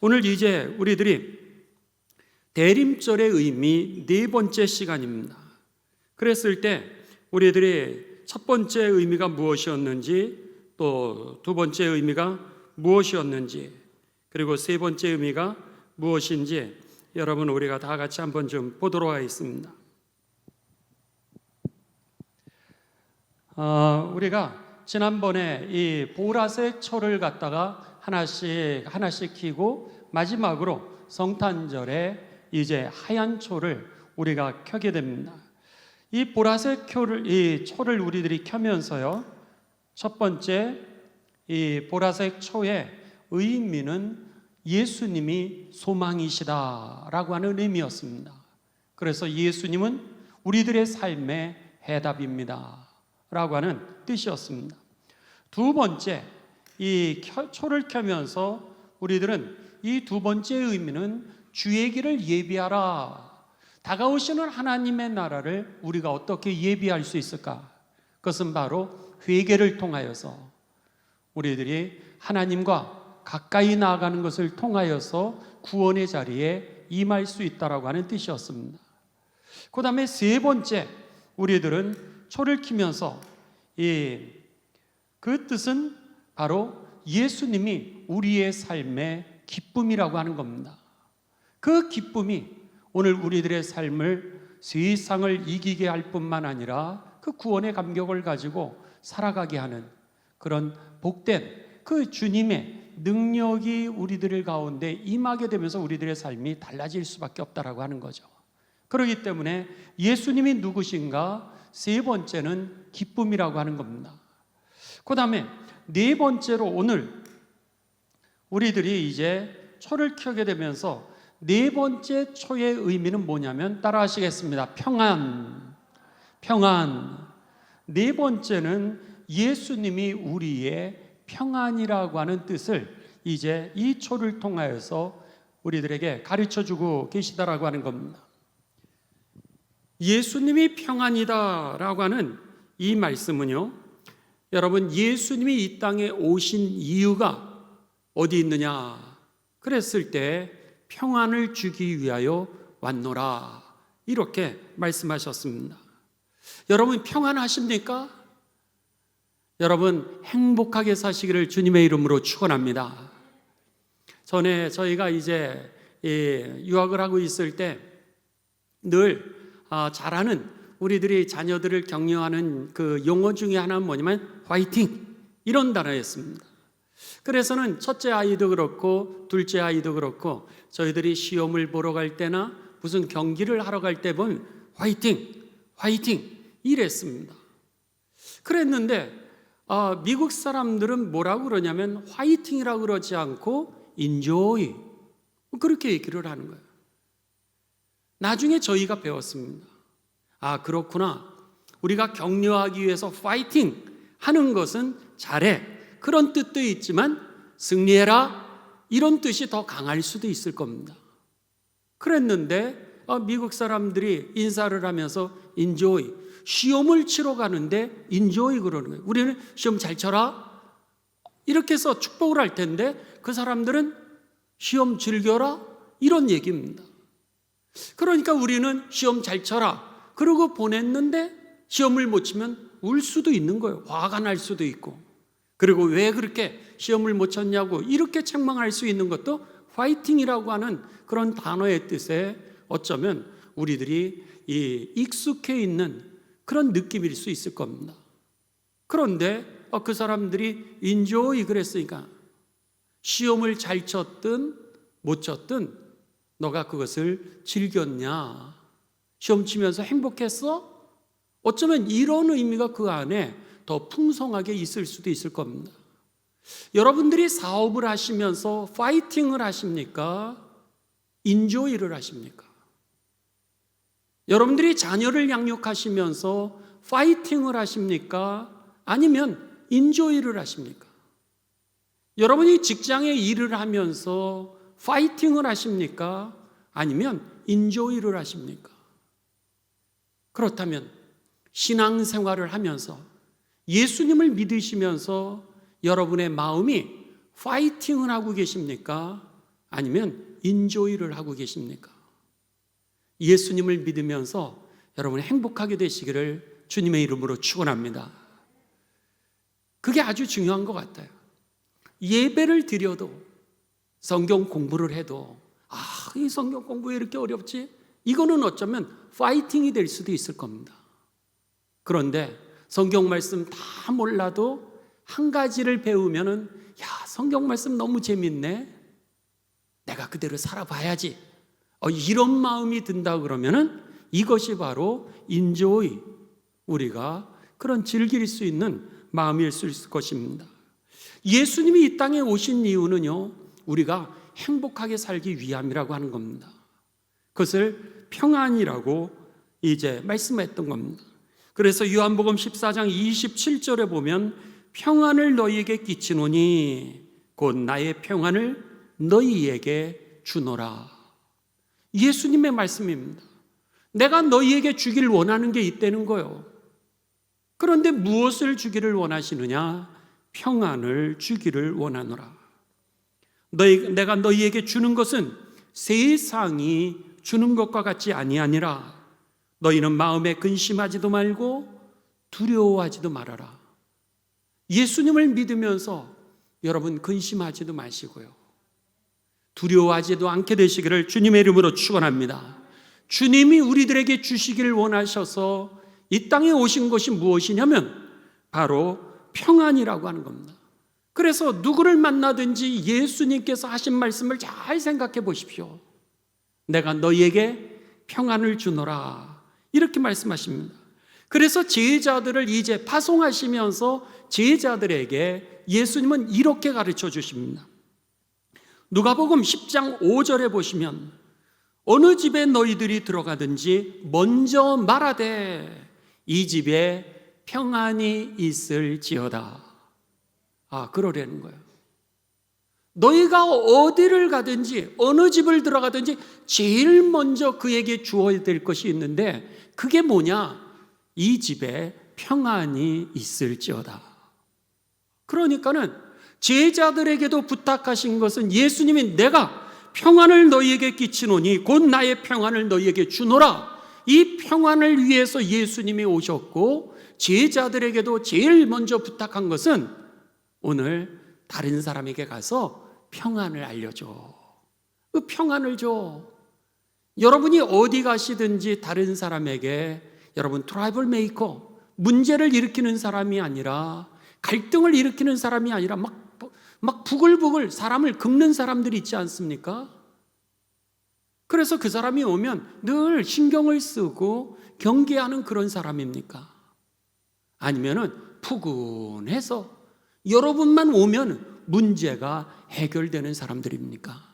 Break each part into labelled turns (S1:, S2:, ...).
S1: 오늘 이제 우리들이 대림절의 의미 네 번째 시간입니다. 그랬을 때 우리들이 첫 번째 의미가 무엇이었는지, 또 두 번째 의미가 무엇이었는지, 그리고 세 번째 의미가 무엇인지 여러분 우리가 다 같이 한번 좀 보도록 하겠습니다. 우리가 지난번에 이 보라색 초를 갖다가 하나씩 켜고 마지막으로 성탄절에 이제 하얀 초를 우리가 켜게 됩니다. 이 보라색 이 초를 우리들이 켜면서요, 첫 번째 이 보라색 초의 의미는 예수님이 소망이시다라고 하는 의미였습니다. 그래서 예수님은 우리들의 삶의 해답입니다 라고 하는 뜻이었습니다. 두 번째, 이 초를 켜면서 우리들은 이 두 번째 의미는 주의 길을 예비하라, 다가오시는 하나님의 나라를 우리가 어떻게 예비할 수 있을까? 그것은 바로 회개를 통하여서 우리들이 하나님과 가까이 나아가는 것을 통하여서 구원의 자리에 임할 수 있다라고 하는 뜻이었습니다. 그 다음에 세 번째, 우리들은 초를 켜면서 그 뜻은 바로 예수님이 우리의 삶의 기쁨이라고 하는 겁니다. 그 기쁨이 오늘 우리들의 삶을, 세상을 이기게 할 뿐만 아니라 그 구원의 감격을 가지고 살아가게 하는 그런 복된 그 주님의 능력이 우리들 가운데 임하게 되면서 우리들의 삶이 달라질 수밖에 없다라고 하는 거죠. 그렇기 때문에 예수님이 누구신가? 세 번째는 기쁨이라고 하는 겁니다. 그 다음에 네 번째로 오늘 우리들이 이제 초를 켜게 되면서 네 번째 초의 의미는 뭐냐면, 따라 하시겠습니다. 평안. 네 번째는 예수님이 우리의 평안이라고 하는 뜻을 이제 이 초를 통하여서 우리들에게 가르쳐주고 계시다라고 하는 겁니다. 예수님이 평안이다라고 하는 이 말씀은요, 여러분, 예수님이 이 땅에 오신 이유가 어디 있느냐 그랬을 때 평안을 주기 위하여 왔노라, 이렇게 말씀하셨습니다. 여러분 평안하십니까? 여러분 행복하게 사시기를 주님의 이름으로 축원합니다. 전에 저희가 이제 유학을 하고 있을 때 늘 잘하는 우리들이 자녀들을 격려하는 그 용어 중에 하나는 뭐냐면 화이팅, 이런 단어였습니다. 그래서는 첫째 아이도 그렇고 둘째 아이도 그렇고 저희들이 시험을 보러 갈 때나 무슨 경기를 하러 갈 때 보면 화이팅 이랬습니다. 그랬는데 미국 사람들은 뭐라고 그러냐면 화이팅이라고 그러지 않고 인조이, 그렇게 얘기를 하는 거예요. 나중에 저희가 배웠습니다. 그렇구나, 우리가 격려하기 위해서 파이팅 하는 것은 잘해, 그런 뜻도 있지만 승리해라, 이런 뜻이 더 강할 수도 있을 겁니다. 그랬는데 미국 사람들이 인사를 하면서 인조이, 시험을 치러 가는데 인조이 그러는 거예요. 우리는 시험 잘 쳐라 이렇게 해서 축복을 할 텐데 그 사람들은 시험 즐겨라, 이런 얘기입니다. 그러니까 우리는 시험 잘 쳐라 그러고 보냈는데 시험을 못 치면 울 수도 있는 거예요. 화가 날 수도 있고, 그리고 왜 그렇게 시험을 못 쳤냐고 이렇게 책망할 수 있는 것도 파이팅이라고 하는 그런 단어의 뜻에 어쩌면 우리들이 익숙해 있는 그런 느낌일 수 있을 겁니다. 그런데 그 사람들이 인조이 그랬으니까 시험을 잘 쳤든 못 쳤든 너가 그것을 즐겼냐, 시험 치면서 행복했어? 어쩌면 이런 의미가 그 안에 더 풍성하게 있을 수도 있을 겁니다. 여러분들이 사업을 하시면서 파이팅을 하십니까? 인조이를 하십니까? 여러분들이 자녀를 양육하시면서 파이팅을 하십니까? 아니면 인조이를 하십니까? 여러분이 직장에 일을 하면서 파이팅을 하십니까? 아니면 인조이를 하십니까? 그렇다면 신앙생활을 하면서 예수님을 믿으시면서 여러분의 마음이 파이팅을 하고 계십니까? 아니면 인조이를 하고 계십니까? 예수님을 믿으면서 여러분 행복하게 되시기를 주님의 이름으로 축원합니다. 그게 아주 중요한 것 같아요. 예배를 드려도 성경 공부를 해도 이 성경 공부 왜 이렇게 어렵지? 이거는 어쩌면 파이팅이 될 수도 있을 겁니다. 그런데 성경 말씀 다 몰라도 한 가지를 배우면은 성경 말씀 너무 재밌네. 내가 그대로 살아봐야지. 이런 마음이 든다 그러면은 이것이 바로 인조이, 우리가 그런 즐길 수 있는 마음일 수 있을 것입니다. 예수님이 이 땅에 오신 이유는요, 우리가 행복하게 살기 위함이라고 하는 겁니다. 그것을 평안이라고 이제 말씀했던 겁니다. 그래서 요한복음 14장 27절에 보면 평안을 너희에게 끼치노니 곧 나의 평안을 너희에게 주노라. 예수님의 말씀입니다. 내가 너희에게 주기를 원하는 게 있다는 거예요. 그런데 무엇을 주기를 원하시느냐? 평안을 주기를 원하노라. 내가 너희에게 주는 것은 세상이 주는 것과 같이 아니하니라. 너희는 마음에 근심하지도 말고 두려워하지도 말아라. 예수님을 믿으면서 여러분 근심하지도 마시고요, 두려워하지도 않게 되시기를 주님의 이름으로 축원합니다. 주님이 우리들에게 주시기를 원하셔서 이 땅에 오신 것이 무엇이냐면 바로 평안이라고 하는 겁니다. 그래서 누구를 만나든지 예수님께서 하신 말씀을 잘 생각해 보십시오. 내가 너희에게 평안을 주노라, 이렇게 말씀하십니다. 그래서 제자들을 이제 파송하시면서 제자들에게 예수님은 이렇게 가르쳐 주십니다. 누가복음 10장 5절에 보시면 어느 집에 너희들이 들어가든지 먼저 말하되 이 집에 평안이 있을지어다. 그러려는 거예요. 너희가 어디를 가든지 어느 집을 들어가든지 제일 먼저 그에게 주어야 될 것이 있는데 그게 뭐냐? 이 집에 평안이 있을지어다. 그러니까는 제자들에게도 부탁하신 것은 예수님이 내가 평안을 너희에게 끼치노니 곧 나의 평안을 너희에게 주노라. 이 평안을 위해서 예수님이 오셨고 제자들에게도 제일 먼저 부탁한 것은 오늘 다른 사람에게 가서 평안을 알려줘. 그 평안을 줘. 여러분이 어디 가시든지 다른 사람에게 여러분 트러블 메이커, 문제를 일으키는 사람이 아니라 갈등을 일으키는 사람이 아니라 막 부글부글 사람을 긁는 사람들이 있지 않습니까? 그래서 그 사람이 오면 늘 신경을 쓰고 경계하는 그런 사람입니까? 아니면은 푸근해서 여러분만 오면 문제가 해결되는 사람들입니까?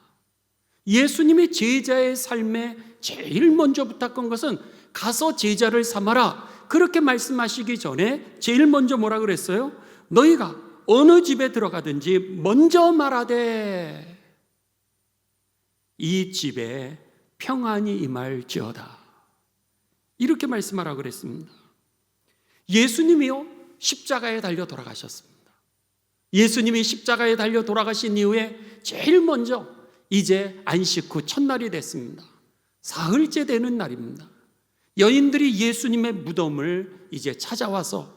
S1: 예수님이 제자의 삶에 제일 먼저 부탁한 것은 가서 제자를 삼아라. 그렇게 말씀하시기 전에 제일 먼저 뭐라 그랬어요? 너희가 어느 집에 들어가든지 먼저 말하되 이 집에 평안이 임할지어다. 이렇게 말씀하라 그랬습니다. 예수님이요 십자가에 달려 돌아가셨습니다. 예수님이 십자가에 달려 돌아가신 이후에 제일 먼저 이제 안식 후 첫날이 됐습니다. 사흘째 되는 날입니다. 여인들이 예수님의 무덤을 이제 찾아와서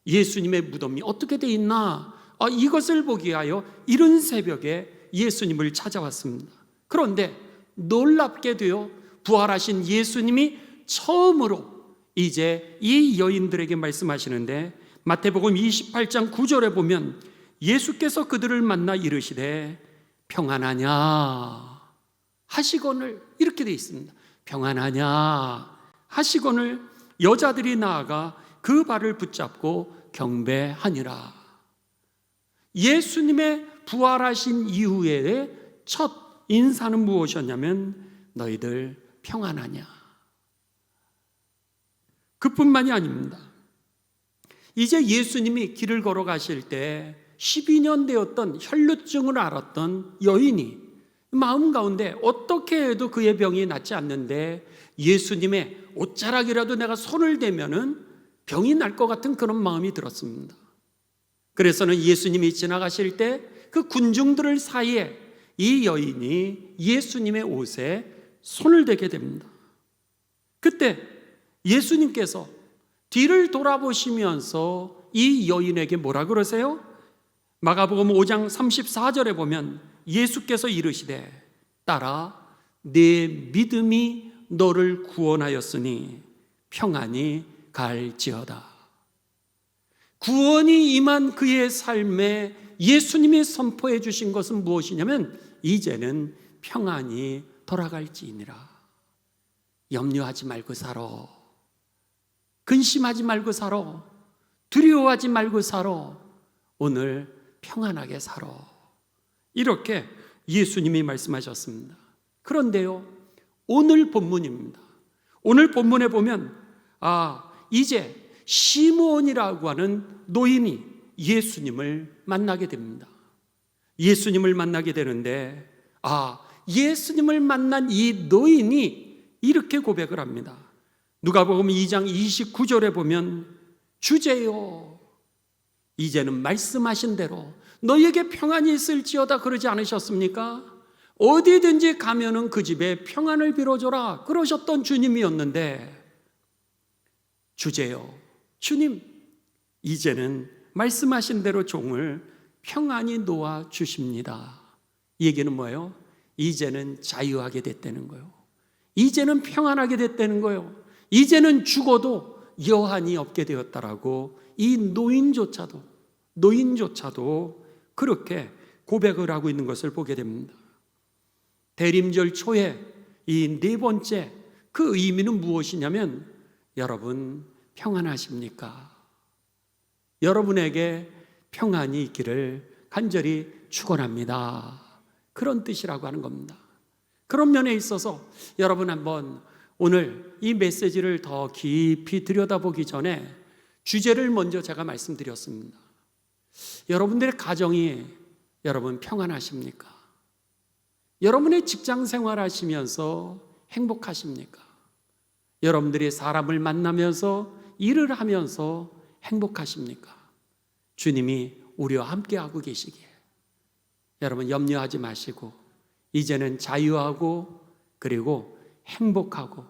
S1: 예수님의 무덤이 어떻게 돼 있나 이것을 보기 위하여 이른 새벽에 예수님을 찾아왔습니다. 그런데 놀랍게도요 부활하신 예수님이 처음으로 이제 이 여인들에게 말씀하시는데 마태복음 28장 9절에 보면 예수께서 그들을 만나 이르시되 평안하냐 하시거늘, 이렇게 되어 있습니다. 평안하냐 하시거늘 여자들이 나아가 그 발을 붙잡고 경배하니라. 예수님의 부활하신 이후에 첫 인사는 무엇이었냐면 너희들 평안하냐. 그뿐만이 아닙니다. 이제 예수님이 길을 걸어가실 때 12년 되었던 혈루증을 앓았던 여인이 마음 가운데 어떻게 해도 그의 병이 낫지 않는데 예수님의 옷자락이라도 내가 손을 대면은 병이 날 것 같은 그런 마음이 들었습니다. 그래서는 예수님이 지나가실 때 그 군중들 사이에 이 여인이 예수님의 옷에 손을 대게 됩니다. 그때 예수님께서 뒤를 돌아보시면서 이 여인에게 뭐라 그러세요? 마가복음 5장 34절에 보면 예수께서 이르시되 딸아 내 믿음이 너를 구원하였으니 평안히 갈지어다. 구원이 임한 그의 삶에 예수님이 선포해 주신 것은 무엇이냐면 이제는 평안히 돌아갈지니라. 염려하지 말고 살아. 근심하지 말고 살아. 두려워하지 말고 살아. 오늘 평안하게 살아. 이렇게 예수님이 말씀하셨습니다. 그런데요, 오늘 본문입니다. 오늘 본문에 보면 이제 시므온이라고 하는 노인이 예수님을 만나게 됩니다. 예수님을 만나게 되는데 예수님을 만난 이 노인이 이렇게 고백을 합니다. 누가복음 2장 29절에 보면 주제요 이제는 말씀하신 대로 너희에게 평안이 있을지어다 그러지 않으셨습니까? 어디든지 가면은 그 집에 평안을 빌어줘라 그러셨던 주님이었는데 주제요 주님 이제는 말씀하신 대로 종을 평안히 놓아 주십니다. 이 얘기는 뭐예요? 이제는 자유하게 됐다는 거예요. 이제는 평안하게 됐다는 거예요. 이제는 죽어도 여한이 없게 되었다라고 이 노인조차도 그렇게 고백을 하고 있는 것을 보게 됩니다. 대림절 초에 이 네 번째 그 의미는 무엇이냐면 여러분 평안하십니까? 여러분에게 평안이 있기를 간절히 축원합니다. 그런 뜻이라고 하는 겁니다. 그런 면에 있어서 여러분 한번 오늘 이 메시지를 더 깊이 들여다보기 전에 주제를 먼저 제가 말씀드렸습니다. 여러분들의 가정이 여러분 평안하십니까? 여러분의 직장 생활 하시면서 행복하십니까? 여러분들이 사람을 만나면서 일을 하면서 행복하십니까? 주님이 우리와 함께하고 계시기에 여러분 염려하지 마시고 이제는 자유하고 그리고 행복하고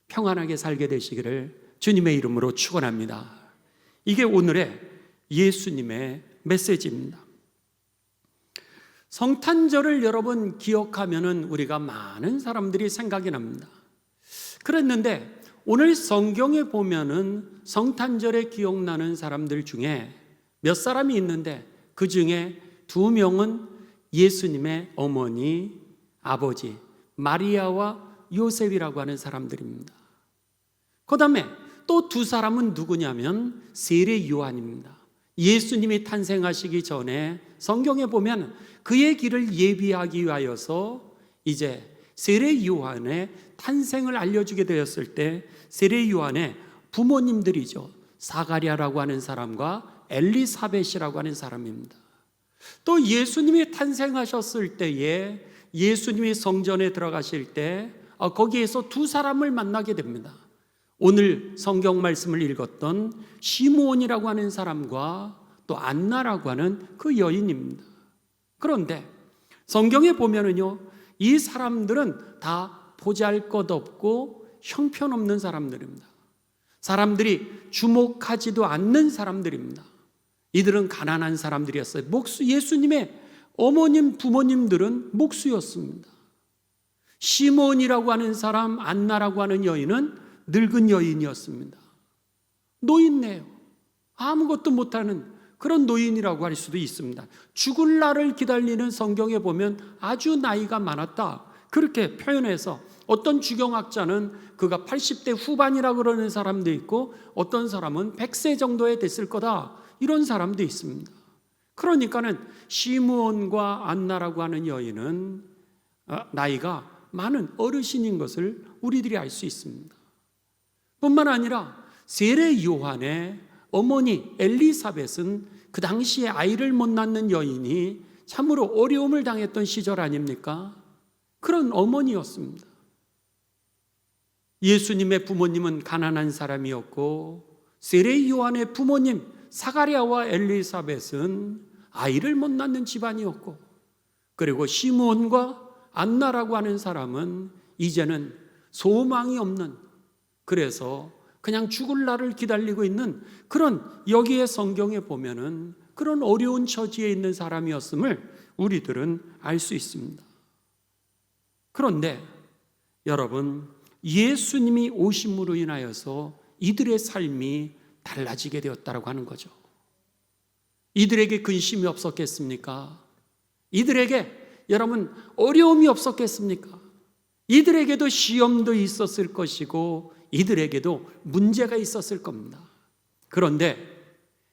S1: 평안하게 살게 되시기를 주님의 이름으로 축원합니다. 이게 오늘의 예수님의 메시지입니다. 성탄절을 여러분 기억하면은 우리가 많은 사람들이 생각이 납니다. 그랬는데 오늘 성경에 보면은 성탄절에 기억나는 사람들 중에 몇 사람이 있는데 그 중에 2명은 예수님의 어머니, 아버지 마리아와 요셉이라고 하는 사람들입니다. 그 다음에 또 2사람은 누구냐면 세례 요한입니다. 예수님이 탄생하시기 전에 성경에 보면 그의 길을 예비하기 위하여서 이제 세례 요한의 탄생을 알려주게 되었을 때 세례 요한의 부모님들이죠. 사가랴라고 하는 사람과 엘리사벳이라고 하는 사람입니다. 또 예수님이 탄생하셨을 때에 예수님이 성전에 들어가실 때 거기에서 2사람을 만나게 됩니다. 오늘 성경 말씀을 읽었던 시므온이라고 하는 사람과 또 안나라고 하는 그 여인입니다. 그런데 성경에 보면은요, 이 사람들은 다 보잘것없고 형편없는 사람들입니다. 사람들이 주목하지도 않는 사람들입니다. 이들은 가난한 사람들이었어요. 예수님의 어머님, 부모님들은 목수였습니다. 시므온이라고 하는 사람, 안나라고 하는 여인은 늙은 여인이었습니다. 노인네요. 아무것도 못하는 그런 노인이라고 할 수도 있습니다. 죽을 날을 기다리는 성경에 보면 아주 나이가 많았다 그렇게 표현해서 어떤 주경학자는 그가 80대 후반이라고 그러는 사람도 있고 어떤 사람은 100세 정도에 됐을 거다 이런 사람도 있습니다. 그러니까는 시므온과 안나라고 하는 여인은 나이가 많은 어르신인 것을 우리들이 알 수 있습니다. 뿐만 아니라 세례 요한의 어머니 엘리사벳은 그 당시에 아이를 못 낳는 여인이 참으로 어려움을 당했던 시절 아닙니까? 그런 어머니였습니다. 예수님의 부모님은 가난한 사람이었고 세례 요한의 부모님 사가랴와 엘리사벳은 아이를 못 낳는 집안이었고 그리고 시므온과 안나라고 하는 사람은 이제는 소망이 없는, 그래서 그냥 죽을 날을 기다리고 있는 그런, 여기에 성경에 보면은 그런 어려운 처지에 있는 사람이었음을 우리들은 알 수 있습니다. 그런데 여러분, 예수님이 오심으로 인하여서 이들의 삶이 달라지게 되었다고 하는 거죠. 이들에게 근심이 없었겠습니까? 이들에게 여러분 어려움이 없었겠습니까? 이들에게도 시험도 있었을 것이고 이들에게도 문제가 있었을 겁니다. 그런데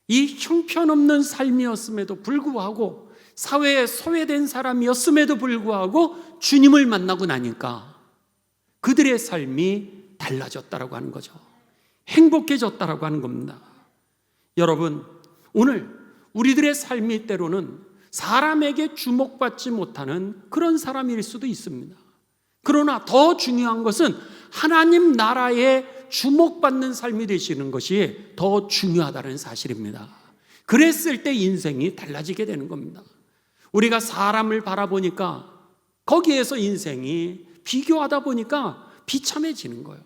S1: 이 형편없는 삶이었음에도 불구하고, 사회에 소외된 사람이었음에도 불구하고 주님을 만나고 나니까 그들의 삶이 달라졌다라고 하는 거죠. 행복해졌다라고 하는 겁니다. 여러분, 오늘 우리들의 삶이 때로는 사람에게 주목받지 못하는 그런 사람일 수도 있습니다. 그러나 더 중요한 것은 하나님 나라에 주목받는 삶이 되시는 것이 더 중요하다는 사실입니다. 그랬을 때 인생이 달라지게 되는 겁니다. 우리가 사람을 바라보니까 거기에서 인생이 비교하다 보니까 비참해지는 거예요.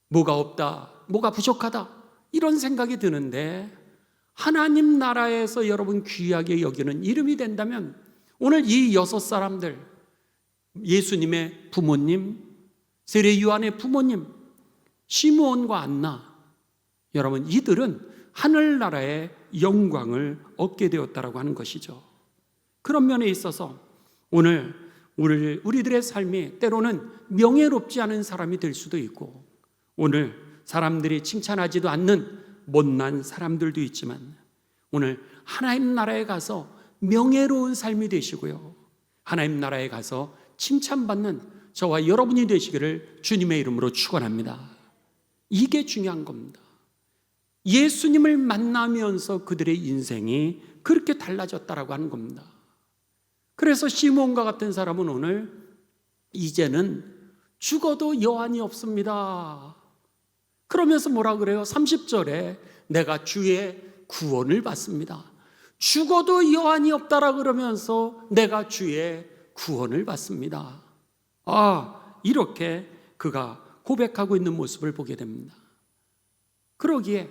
S1: 뭐가 없다, 뭐가 부족하다, 이런 생각이 드는데, 하나님 나라에서 여러분 귀하게 여기는 이름이 된다면, 오늘 이 6사람들, 예수님의 부모님, 세례 요한의 부모님, 시므온과 안나, 여러분 이들은 하늘나라의 영광을 얻게 되었다라고 하는 것이죠. 그런 면에 있어서 오늘 우리들의 삶이 때로는 명예롭지 않은 사람이 될 수도 있고, 오늘 사람들이 칭찬하지도 않는 못난 사람들도 있지만, 오늘 하나님 나라에 가서 명예로운 삶이 되시고요, 하나님 나라에 가서 칭찬받는 저와 여러분이 되시기를 주님의 이름으로 축원합니다. 이게 중요한 겁니다. 예수님을 만나면서 그들의 인생이 그렇게 달라졌다라고 하는 겁니다. 그래서 시므온과 같은 사람은 오늘 이제는 죽어도 여한이 없습니다. 그러면서 뭐라 그래요? 30절에 내가 주의 구원을 받습니다. 죽어도 여한이 없다라 그러면서 내가 주의 구원을 받습니다. 이렇게 그가 고백하고 있는 모습을 보게 됩니다. 그러기에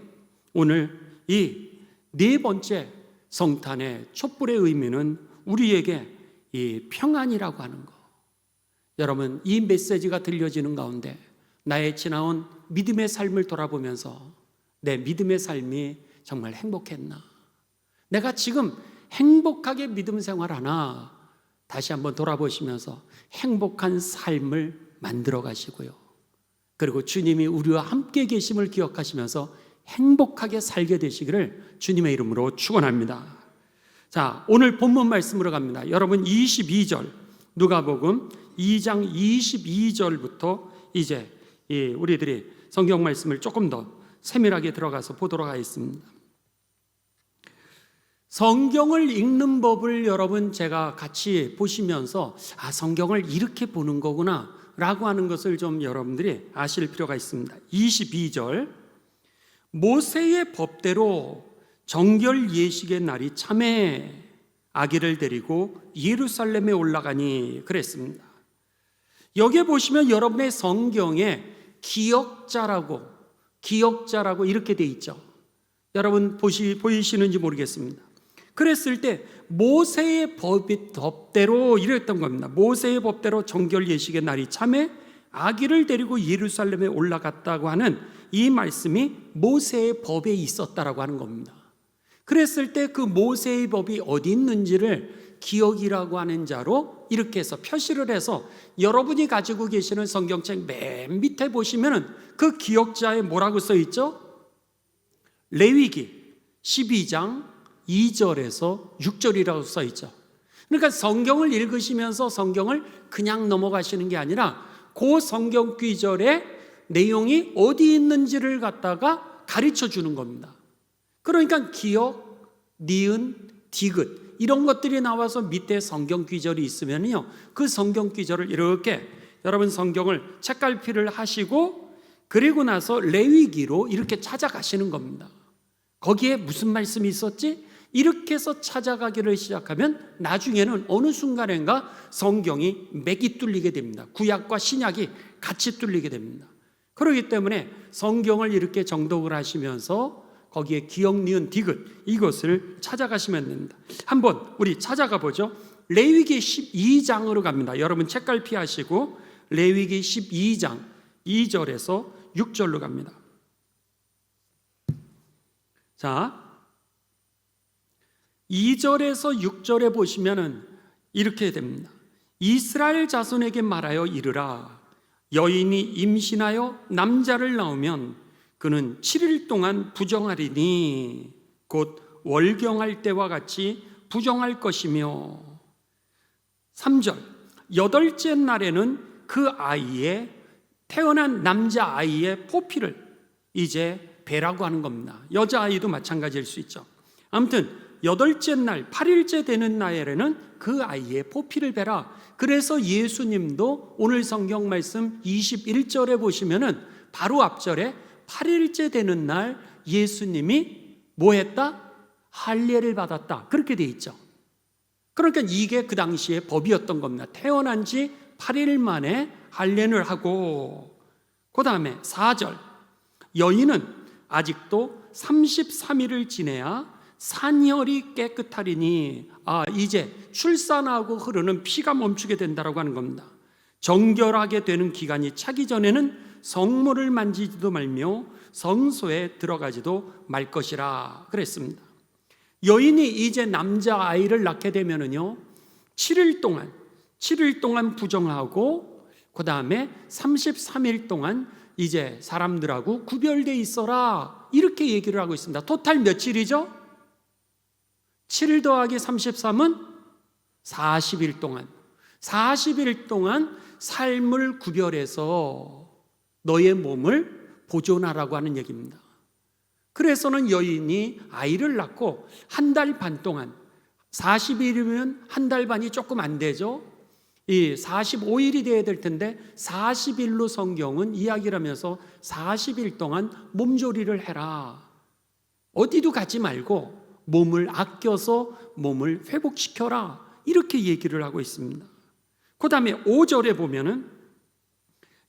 S1: 오늘 이 네 번째 성탄의 촛불의 의미는 우리에게 이 평안이라고 하는 거. 여러분, 이 메시지가 들려지는 가운데 나의 지나온 믿음의 삶을 돌아보면서 내 믿음의 삶이 정말 행복했나? 내가 지금 행복하게 믿음 생활하나? 다시 한번 돌아보시면서 행복한 삶을 만들어 가시고요, 그리고 주님이 우리와 함께 계심을 기억하시면서 행복하게 살게 되시기를 주님의 이름으로 축원합니다. 자, 오늘 본문 말씀으로 갑니다. 여러분 22절, 누가복음 2장 22절부터 이제 우리들이 성경 말씀을 조금 더 세밀하게 들어가서 보도록 하겠습니다. 성경을 읽는 법을 여러분 제가 같이 보시면서 성경을 이렇게 보는 거구나 라고 하는 것을 좀 여러분들이 아실 필요가 있습니다. 22절, 모세의 법대로 정결 예식의 날이 참에 아기를 데리고 예루살렘에 올라가니 그랬습니다. 여기에 보시면 여러분의 성경에 기억자라고 이렇게 돼 있죠. 여러분 보이시는지 모르겠습니다. 그랬을 때 모세의 법대로 이랬던 겁니다. 모세의 법대로 정결 예식의 날이 참에 아기를 데리고 예루살렘에 올라갔다고 하는 이 말씀이 모세의 법에 있었다라고 하는 겁니다. 그랬을 때 그 모세의 법이 어디 있는지를 기억이라고 하는 자로 이렇게 해서 표시를 해서 여러분이 가지고 계시는 성경책 맨 밑에 보시면은 그 기억자에 뭐라고 써 있죠? 레위기 12장 2절에서 6절이라고 써 있죠. 그러니까 성경을 읽으시면서 성경을 그냥 넘어가시는 게 아니라 그 성경 구절의 내용이 어디 있는지를 갖다가 가르쳐 주는 겁니다. 그러니까 기억, 니은, 디귿 이런 것들이 나와서 밑에 성경 구절이 있으면요, 그 성경 구절을 이렇게 여러분 성경을 책갈피를 하시고 그리고 나서 레위기로 이렇게 찾아가시는 겁니다. 거기에 무슨 말씀이 있었지? 이렇게 해서 찾아가기를 시작하면 나중에는 어느 순간인가 성경이 맥이 뚫리게 됩니다. 구약과 신약이 같이 뚫리게 됩니다. 그렇기 때문에 성경을 이렇게 정독을 하시면서 거기에 기억, 니은, 디귿 이것을 찾아가시면 됩니다. 한번 우리 찾아가 보죠. 레위기 12장으로 갑니다. 여러분 책갈 피하시고 레위기 12장 2절에서 6절로 갑니다. 자, 2절에서 6절에 보시면은 이렇게 됩니다. 이스라엘 자손에게 말하여 이르라. 여인이 임신하여 남자를 낳으면 그는 7일 동안 부정하리니 곧 월경할 때와 같이 부정할 것이며 3절 8째 날에는 그 아이의 태어난 남자아이의 포피를 이제 배라고 하는 겁니다. 여자아이도 마찬가지일 수 있죠. 아무튼 8째 날 8일째 되는 날에는 그 아이의 포피를 베라. 그래서 예수님도 오늘 성경 말씀 21절에 보시면은 바로 앞절에 8일째 되는 날 예수님이 뭐 했다? 할례를 받았다. 그렇게 돼 있죠. 그러니까 이게 그 당시의 법이었던 겁니다. 태어난 지 8일 만에 할례를 하고, 그 다음에 4절 여인은 아직도 33일을 지내야 산혈이 깨끗하리니, 이제 출산하고 흐르는 피가 멈추게 된다라고 하는 겁니다. 정결하게 되는 기간이 차기 전에는 성물을 만지지도 말며 성소에 들어가지도 말 것이라 그랬습니다. 여인이 이제 남자아이를 낳게 되면은요 7일 동안 부정하고 그 다음에 33일 동안 이제 사람들하고 구별되어 있어라 이렇게 얘기를 하고 있습니다. 토탈 며칠이죠? 7일 더하기 33은 40일 동안 40일 동안 삶을 구별해서 너의 몸을 보존하라고 하는 얘기입니다. 그래서는 여인이 아이를 낳고 한 달 반 동안 40일이면 한 달 반이 조금 안 되죠. 이 45일이 돼야 될 텐데 40일로 성경은 이야기를 하면서 40일 동안 몸조리를 해라. 어디도 가지 말고 몸을 아껴서 몸을 회복시켜라. 이렇게 얘기를 하고 있습니다. 그 다음에 5절에 보면은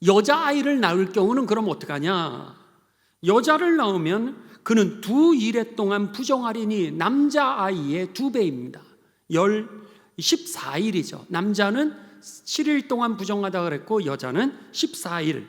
S1: 여자아이를 낳을 경우는 그럼 어떡하냐? 여자를 낳으면 그는 2일에 동안 부정하리니 남자아이의 2배입니다. 14일이죠. 남자는 7일 동안 부정하다 그랬고 여자는 14일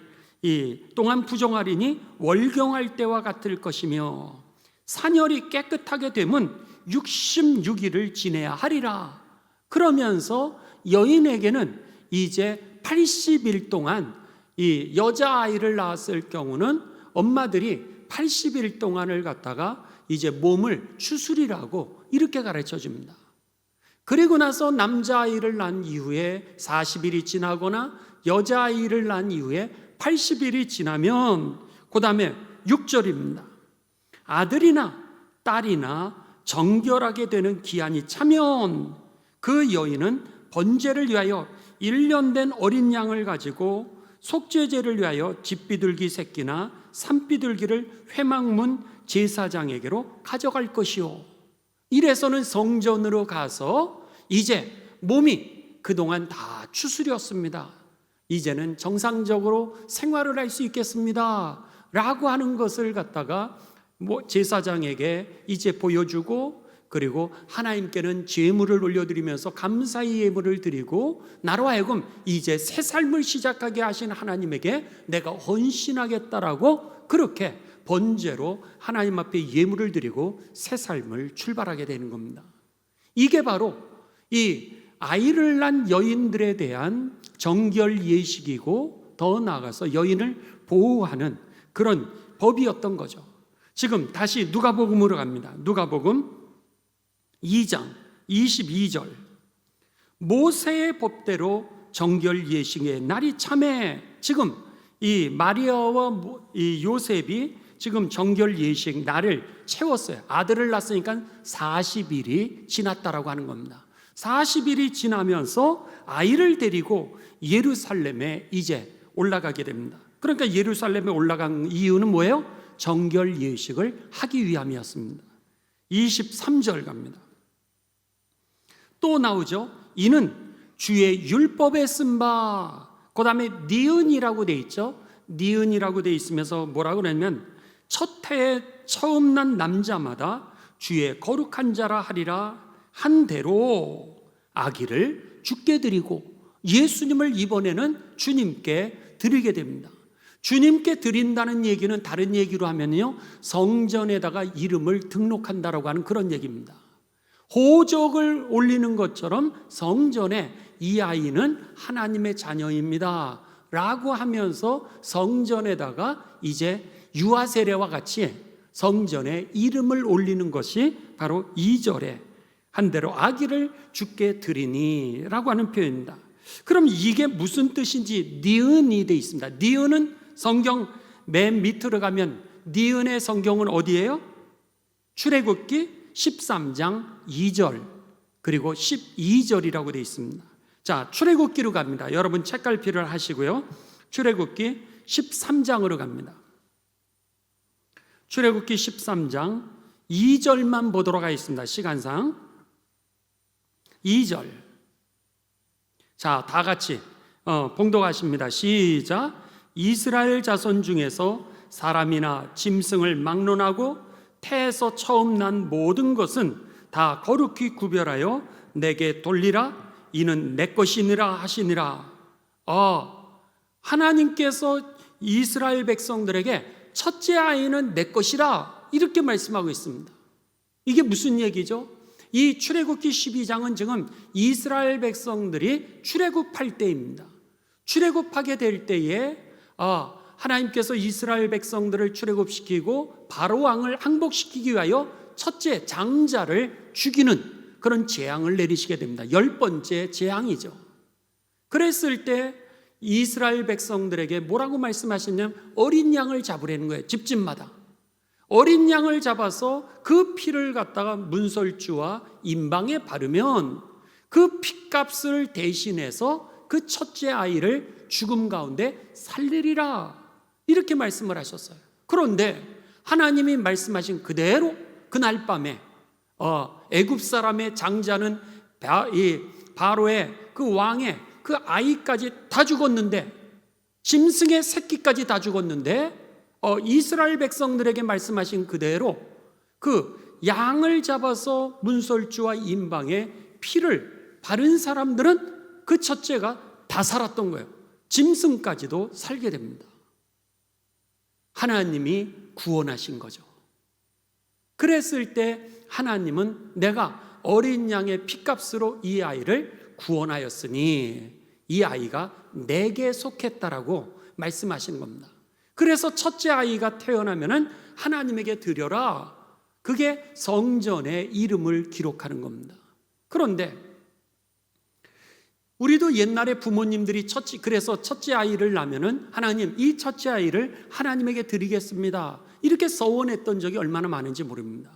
S1: 동안 부정하리니 월경할 때와 같을 것이며 산혈이 깨끗하게 되면 66일을 지내야 하리라. 그러면서 여인에게는 이제 80일 동안 이 여자아이를 낳았을 경우는 엄마들이 80일 동안을 갖다가 이제 몸을 추스리라고 이렇게 가르쳐 줍니다. 그리고 나서 남자아이를 낳은 이후에 40일이 지나거나 여자아이를 낳은 이후에 80일이 지나면 그 다음에 6절입니다. 아들이나 딸이나 정결하게 되는 기한이 차면 그 여인은 번제를 위하여 1년 된 어린 양을 가지고 속죄제를 위하여 집비둘기 새끼나 산비둘기를 회막문 제사장에게로 가져갈 것이요. 이래서는 성전으로 가서 이제 몸이 그동안 다 추스렸습니다. 이제는 정상적으로 생활을 할 수 있겠습니다 라고 하는 것을 갖다가 제사장에게 이제 보여주고, 그리고 하나님께는 제물을 올려드리면서 감사의 예물을 드리고 나로 하여금 이제 새 삶을 시작하게 하신 하나님에게 내가 헌신하겠다라고 그렇게 번제로 하나님 앞에 예물을 드리고 새 삶을 출발하게 되는 겁니다. 이게 바로 이 아이를 낳은 여인들에 대한 정결 예식이고 더 나아가서 여인을 보호하는 그런 법이었던 거죠. 지금 다시 누가복음으로 갑니다. 누가복음 2장 22절 모세의 법대로 정결 예식의 날이 참에, 지금 이 마리아와 이 요셉이 지금 정결 예식 날을 채웠어요. 아들을 낳았으니까 40일이 지났다라고 하는 겁니다. 40일이 지나면서 아이를 데리고 예루살렘에 이제 올라가게 됩니다. 그러니까 예루살렘에 올라간 이유는 뭐예요? 정결 예식을 하기 위함이었습니다. 23절 갑니다. 또 나오죠. 이는 주의 율법에 쓴 바, 그 다음에 니은이라고 돼 있죠. 니은이라고 돼 있으면서 뭐라고 그러냐면 첫 해에 처음 난 남자마다 주의 거룩한 자라 하리라 한 대로 아기를 주께 드리고, 예수님을 이번에는 주님께 드리게 됩니다. 주님께 드린다는 얘기는 다른 얘기로 하면요, 성전에다가 이름을 등록한다라고 하는 그런 얘기입니다. 호적을 올리는 것처럼 성전에 이 아이는 하나님의 자녀입니다 라고 하면서 성전에다가 이제 유아 세례와 같이 성전에 이름을 올리는 것이 바로 2절에 한 대로 아기를 주께 드리니 라고 하는 표현입니다. 그럼 이게 무슨 뜻인지 니은이 되어 있습니다. 니은은 성경 맨 밑으로 가면 니은의 성경은 어디예요? 출애굽기 13장 2절 그리고 12절이라고 되어 있습니다. 자, 출애굽기로 갑니다. 여러분 책갈피를 하시고요. 출애굽기 13장으로 갑니다. 출애굽기 13장 2절만 보도록 하겠습니다. 시간상 2절. 자, 다 같이 봉독하십니다. 시작. 이스라엘 자손 중에서 사람이나 짐승을 막론하고 태에서 처음 난 모든 것은 다 거룩히 구별하여 내게 돌리라. 이는 내 것이니라 하시니라. 하나님께서 이스라엘 백성들에게 첫째 아이는 내 것이라 이렇게 말씀하고 있습니다. 이게 무슨 얘기죠? 이 출애굽기 12장은 지금 이스라엘 백성들이 출애굽할 때입니다. 출애굽하게 될 때에 하나님께서 이스라엘 백성들을 출애굽시키고 바로 왕을 항복시키기 위하여 첫째 장자를 죽이는 그런 재앙을 내리시게 됩니다. 10번째 재앙이죠. 그랬을 때 이스라엘 백성들에게 뭐라고 말씀하셨냐면 어린 양을 잡으라는 거예요. 집집마다 어린 양을 잡아서 그 피를 갖다가 문설주와 임방에 바르면 그 피값을 대신해서 그 첫째 아이를 죽음 가운데 살리리라 이렇게 말씀을 하셨어요. 그런데 하나님이 말씀하신 그대로 그날 밤에 애굽 사람의 장자는 바로의 그 왕의 그 아이까지 다 죽었는데, 짐승의 새끼까지 다 죽었는데 이스라엘 백성들에게 말씀하신 그대로 그 양을 잡아서 문설주와 임방에 피를 바른 사람들은 그 첫째가 다 살았던 거예요. 짐승까지도 살게 됩니다. 하나님이 구원하신 거죠. 그랬을 때 하나님은 내가 어린 양의 피값으로 이 아이를 구원하였으니 이 아이가 내게 속했다라고 말씀하시는 겁니다. 그래서 첫째 아이가 태어나면은 하나님에게 드려라. 그게 성전에 이름을 기록하는 겁니다. 그런데 우리도 옛날에 부모님들이 그래서 첫째 아이를 낳으면은 하나님 이 첫째 아이를 하나님에게 드리겠습니다. 이렇게 서원했던 적이 얼마나 많은지 모릅니다.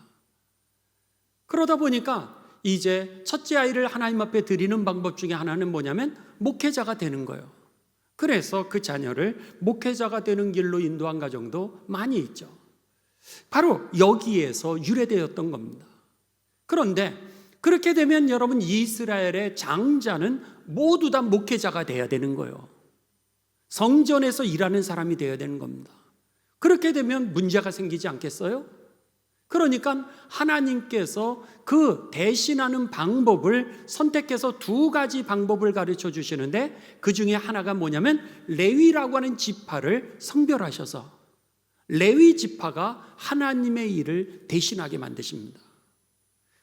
S1: 그러다 보니까 이제 첫째 아이를 하나님 앞에 드리는 방법 중에 하나는 뭐냐면 목회자가 되는 거예요. 그래서 그 자녀를 목회자가 되는 길로 인도한 가정도 많이 있죠. 바로 여기에서 유래되었던 겁니다. 그런데 그렇게 되면 여러분 이스라엘의 장자는 모두 다 목회자가 돼야 되는 거예요. 성전에서 일하는 사람이 되어야 되는 겁니다. 그렇게 되면 문제가 생기지 않겠어요? 그러니까 하나님께서 그 대신하는 방법을 선택해서 2가지 방법을 가르쳐 주시는데 그 중에 하나가 뭐냐면 레위라고 하는 지파를 성별하셔서 레위 지파가 하나님의 일을 대신하게 만드십니다.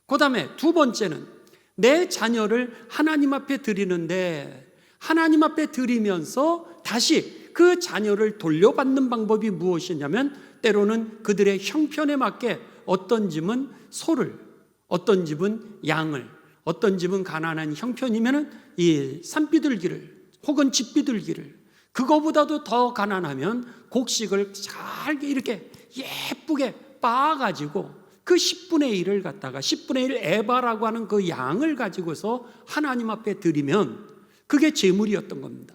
S1: 그 다음에 2번째는 내 자녀를 하나님 앞에 드리는데 하나님 앞에 드리면서 다시 그 자녀를 돌려받는 방법이 무엇이냐면 때로는 그들의 형편에 맞게 어떤 집은 소를, 어떤 집은 양을, 어떤 집은 가난한 형편이면은 이 산비둘기를 혹은 집비둘기를, 그거보다도 더 가난하면 곡식을 잘 이렇게 예쁘게 빻아가지고 그 10분의 1을 갖다가 10분의 1 에바라고 하는 그 양을 가지고서 하나님 앞에 드리면 그게 제물이었던 겁니다.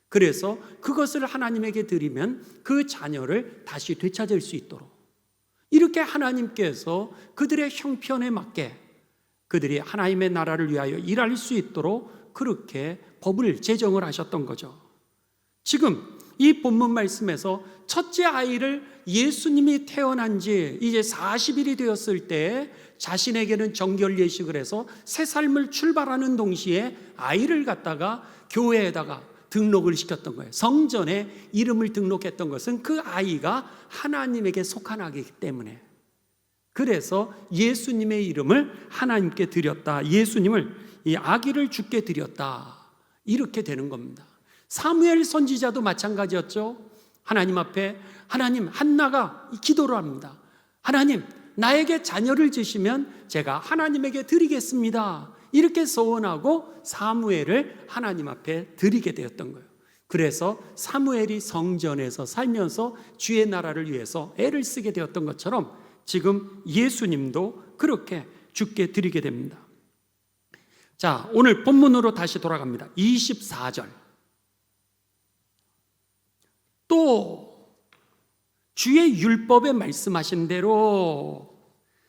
S1: 그래서 그것을 하나님에게 드리면 그 자녀를 다시 되찾을 수 있도록 이렇게 하나님께서 그들의 형편에 맞게 그들이 하나님의 나라를 위하여 일할 수 있도록 그렇게 법을 제정을 하셨던 거죠. 지금 이 본문 말씀에서 첫째 아이를 예수님이 태어난 지 이제 40일이 되었을 때 자신에게는 정결 예식을 해서 새 삶을 출발하는 동시에 아이를 갖다가 교회에다가 등록을 시켰던 거예요. 성전에 이름을 등록했던 것은 그 아이가 하나님에게 속한 아기이기 때문에, 그래서 예수님의 이름을 하나님께 드렸다. 예수님을, 이 아기를 주께 드렸다. 이렇게 되는 겁니다. 사무엘 선지자도 마찬가지였죠. 하나님 앞에, 하나님, 한나가 기도를 합니다. 하나님, 나에게 자녀를 주시면 제가 하나님에게 드리겠습니다. 이렇게 소원하고 사무엘을 하나님 앞에 드리게 되었던 거예요. 그래서 사무엘이 성전에서 살면서 주의 나라를 위해서 애를 쓰게 되었던 것처럼 지금 예수님도 그렇게 주께 드리게 됩니다. 자, 오늘 본문으로 다시 돌아갑니다. 24절. 또 주의 율법에 말씀하신 대로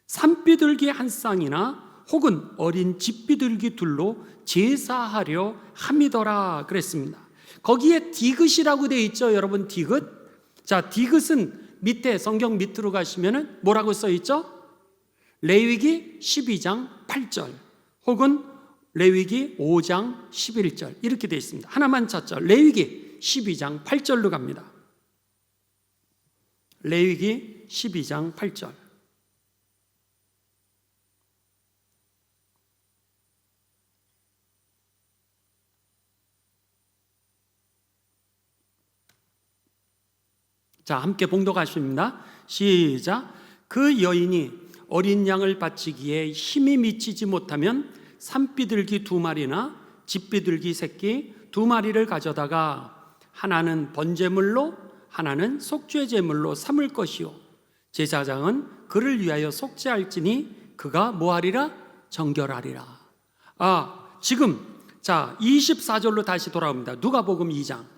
S1: 산비둘기 한 쌍이나 혹은 어린 집비둘기 둘로 제사하려 함이더라 그랬습니다. 거기에 디귿이라고 되어 있죠. 여러분, 디귿. 자, 디귿은 밑에 성경 밑으로 가시면은 뭐라고 써 있죠? 레위기 12장 8절 혹은 레위기 5장 11절 이렇게 되어 있습니다. 하나만 찾죠. 레위기 12장 8절로 갑니다. 레위기 12장 8절. 자, 함께 봉독하십니다. 시작. 그 여인이 어린 양을 바치기에 힘이 미치지 못하면 산비둘기 2마리나 집비둘기 새끼 2마리를 가져다가 하나는 번제물로 하나는 속죄 제물로 삼을 것이요 제사장은 그를 위하여 속죄할지니 그가 뭐하리라? 정결하리라. 지금 자 24절로 다시 돌아옵니다. 누가복음 2장.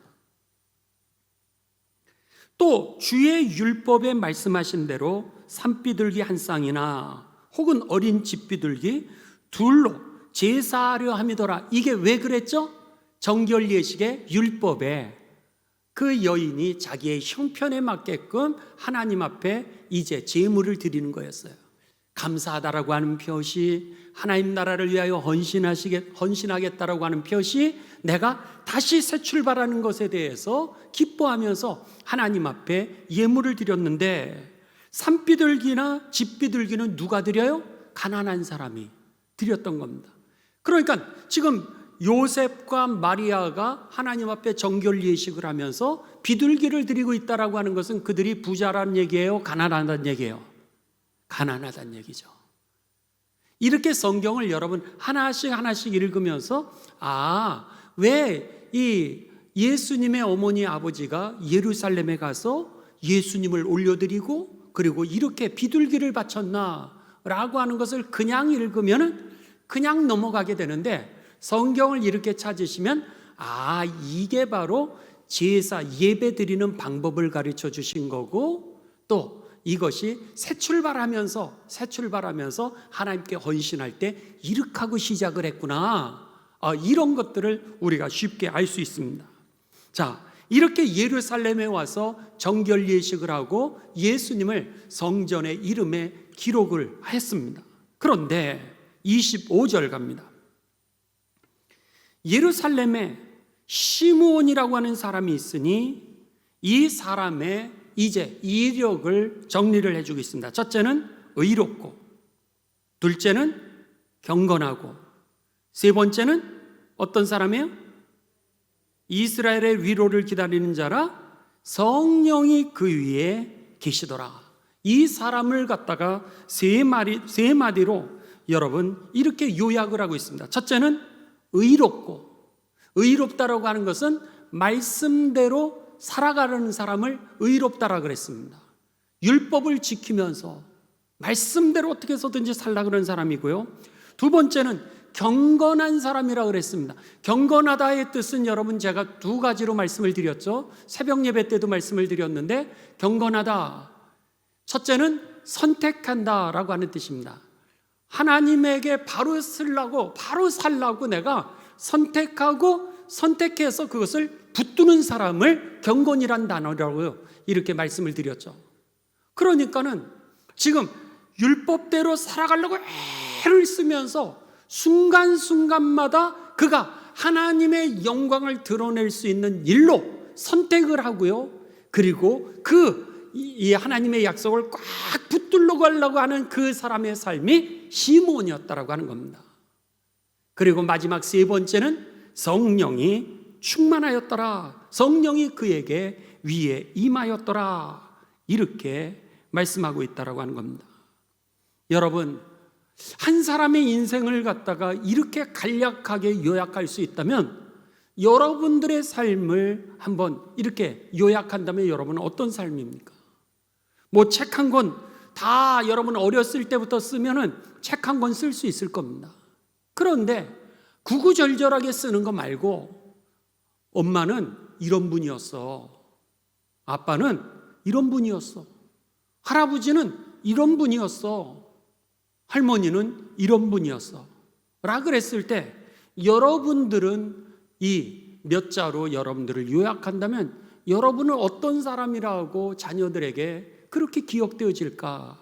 S1: 또 주의 율법에 말씀하신 대로 산비둘기 한 쌍이나 혹은 어린 집비둘기 둘로 제사하려 함이더라. 이게 왜 그랬죠? 정결 예식의 율법에 그 여인이 자기의 형편에 맞게끔 하나님 앞에 이제 제물을 드리는 거였어요. 감사하다라고 하는 표시, 하나님 나라를 위하여 헌신하겠다라고 하는 표시, 내가 다시 새 출발하는 것에 대해서 기뻐하면서 하나님 앞에 예물을 드렸는데, 산비둘기나 집비둘기는 누가 드려요? 가난한 사람이 드렸던 겁니다. 그러니까 지금 요셉과 마리아가 하나님 앞에 정결 예식을 하면서 비둘기를 드리고 있다라고 하는 것은 그들이 부자라는 얘기예요? 가난하다는 얘기예요? 가난하다는 얘기죠. 이렇게 성경을 여러분 하나씩 읽으면서 왜 이 예수님의 어머니 아버지가 예루살렘에 가서 예수님을 올려드리고 그리고 이렇게 비둘기를 바쳤나 라고 하는 것을 그냥 읽으면 그냥 넘어가게 되는데, 성경을 이렇게 찾으시면 이게 바로 제사 예배 드리는 방법을 가르쳐 주신 거고, 또 이것이 새 출발하면서 하나님께 헌신할 때 이렇게 하고 시작을 했구나. 이런 것들을 우리가 쉽게 알 수 있습니다. 자, 이렇게 예루살렘에 와서 정결 예식을 하고 예수님을 성전의 이름에 기록을 했습니다. 그런데 25절 갑니다. 예루살렘에 시므온이라고 하는 사람이 있으니 이 사람의 이제 이력을 정리를 해주고 있습니다. 첫째는 의롭고, 둘째는 경건하고, 세 번째는 어떤 사람이에요? 이스라엘의 위로를 기다리는 자라 성령이 그 위에 계시더라. 이 사람을 갖다가 세 마디로 여러분 이렇게 요약을 하고 있습니다. 첫째는 의롭고, 의롭다라고 하는 것은 말씀대로 살아가는 사람을 의롭다라 그랬습니다. 율법을 지키면서 말씀대로 어떻게 해서든지 살라 그런 사람이고요. 두 번째는 경건한 사람이라 그랬습니다. 경건하다의 뜻은 여러분 제가 두 가지로 말씀을 드렸죠. 새벽 예배 때도 말씀을 드렸는데, 경건하다, 첫째는 선택한다라고 하는 뜻입니다. 하나님에게 바로 살라고 내가 선택해서 그것을 붙드는 사람을 경건이란 단어라고 이렇게 말씀을 드렸죠. 그러니까는 지금 율법대로 살아가려고 애를 쓰면서 순간순간마다 그가 하나님의 영광을 드러낼 수 있는 일로 선택을 하고요. 그리고 이 하나님의 약속을 꽉 붙들고 가려고 하는 그 사람의 삶이 시므온이었다라고 하는 겁니다. 그리고 마지막 세 번째는 성령이 충만하였더라. 성령이 그에게 위에 임하였더라. 이렇게 말씀하고 있다라고 하는 겁니다. 여러분, 한 사람의 인생을 갖다가 이렇게 간략하게 요약할 수 있다면 여러분들의 삶을 한번 이렇게 요약한다면 여러분은 어떤 삶입니까? 뭐 책 한 권 다 여러분 어렸을 때부터 쓰면은 책 한 권 쓸 수 있을 겁니다. 그런데 구구절절하게 쓰는 거 말고 엄마는 이런 분이었어. 아빠는 이런 분이었어. 할아버지는 이런 분이었어. 할머니는 이런 분이었어. 라 그랬을 때 여러분들은 이 몇 자로 여러분들을 요약한다면 여러분은 어떤 사람이라고 자녀들에게 그렇게 기억되어질까?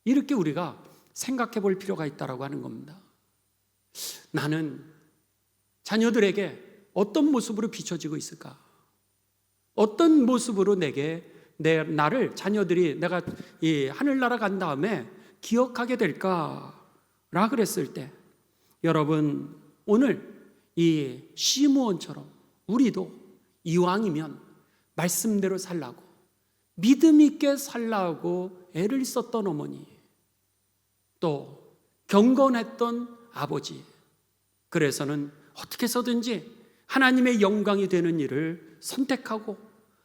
S1: 이렇게 우리가 생각해 볼 필요가 있다고 하는 겁니다. 나는 자녀들에게 어떤 모습으로 비춰지고 있을까? 어떤 모습으로 나를 자녀들이 내가 이 하늘나라 간 다음에 기억하게 될까라 그랬을 때 여러분 오늘 이 시므온처럼 우리도 이왕이면 말씀대로 살라고 믿음 있게 살라고 애를 썼던 어머니, 또 경건했던 아버지, 그래서는 어떻게 해서든지 하나님의 영광이 되는 일을 선택하고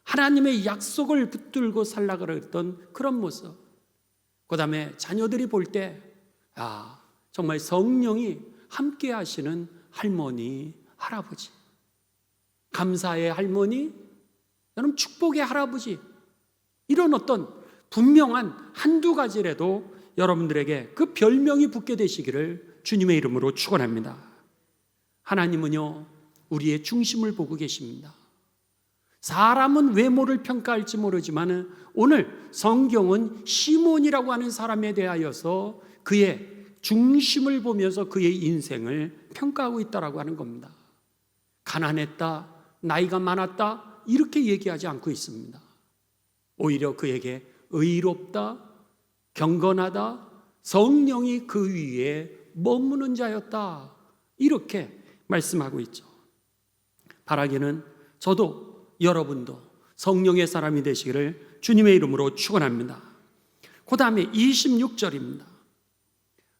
S1: 하나님의 약속을 붙들고 살라고 했던 그런 모습, 그 다음에 자녀들이 볼 때 정말 성령이 함께 하시는 할머니, 할아버지, 감사의 할머니, 여러분 축복의 할아버지, 이런 어떤 분명한 한두 가지라도 여러분들에게 그 별명이 붙게 되시기를 주님의 이름으로 축원합니다. 하나님은요 우리의 중심을 보고 계십니다. 사람은 외모를 평가할지 모르지만 오늘 성경은 시몬이라고 하는 사람에 대하여서 그의 중심을 보면서 그의 인생을 평가하고 있다고 하는 겁니다. 가난했다, 나이가 많았다 이렇게 얘기하지 않고 있습니다. 오히려 그에게 의롭다, 경건하다, 성령이 그 위에 머무는 자였다 이렇게 말씀하고 있죠. 바라기는 저도 여러분도 성령의 사람이 되시기를 주님의 이름으로 축원합니다. 그 다음에 26절입니다.